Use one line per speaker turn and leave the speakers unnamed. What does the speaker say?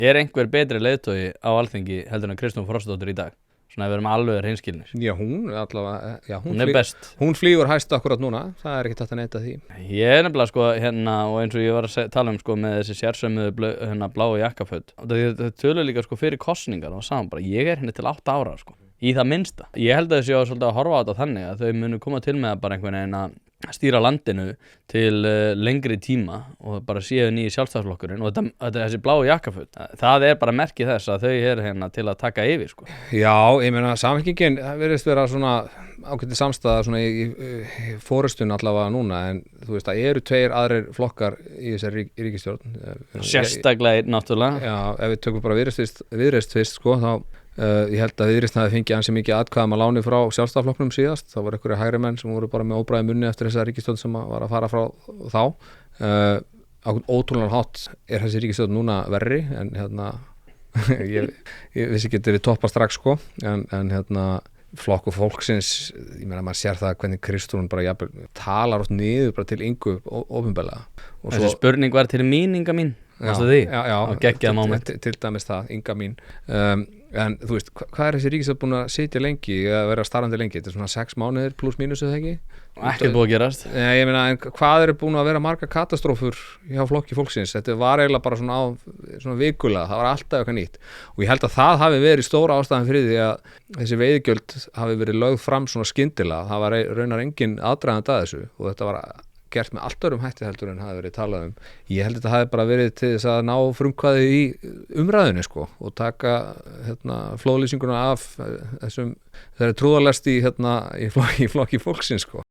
einhver betri leiðtogi á Alþingi heldur en Kristrún Frostadóttir í dag? Svona ef við erum alveg hreinskilnir.
Já, hún allavega,
hún er best.
Hún flýgur hæst akkurat núna, það er ekki hægt að neita því.
Ég er nefnilega sko og eins og ég var að tala sko með þessi sérsömmuðu bláu jakkaföt. Það tölur líka sko fyrir kosningar og saman bara, ég er henni til 8 ára sko. Í það minnsta. Ég held að þessi á svolítið að horfa á þetta þannig að þau munu koma til með að bara einhvern veginn að stýra landinu til lengri tíma og bara séu nýji sjálfstæðisflokkurinn og þessi bláu jakkaföt, það er bara merki þess að þau eru hérna til að taka yfir sko.
Já, ég meina Samfylkingin virðist vera svona ágæti samstæða svona í forystun allavega núna en þú veist að eru 2 aðrir flokkar í þessari ríkisstjórn.
Sérstaklega náttúrulega.
Já, ef við tökum bara Viðreisn fyrst sko þá ég held að Viðreisn hafi fengið ansi mikið atkvæðum að láni frá Sjálfstæðisflokknum síðast. Það var einhverju hægri menn sem voru bara með óbræði munni eftir þessa ríkisstjórn sem var að fara frá þá. Á ótrúlegan hátt er þessi ríkisstjórn núna verri en ég vissi ekki að þetta toppa strax sko en Flokkur fólksins, ég meina maður sér það hvernig Kristrún bara talar oft niður bara til Ingu opinberlega.
Þessi spurning var til mín, Inga mín.
Já, til dæmis það, Inga mín. En þú veist, hvað er þessi ríkisstjórn búin að sitja lengi eða vera starfandi lengi? Þetta er svona 6 mánuðir pluss mínus eða ekki?
Ekkert búið að gerast.
Ég meina, en hvað eru búin að vera margar katastrófur hjá Flokki fólksins? Þetta var eiginlega bara svona vikulega, það var alltaf eitthvað nýtt. Og ég held að það hafi verið stóra ástæðan fyrir því að þessi veiðigjöld hafi verið lögð fram svona skyndilega. Það var raunar engin aðdragandi að þessu og þetta var gert með allt öðrum hætti heldur en hafi verið talað um. Ég held að þetta hafi bara verið til þess að ná frumkvæði í umræðunni sko og taka flóðlýsinguna af þessari trúðarlest í Flokki fólksins sko.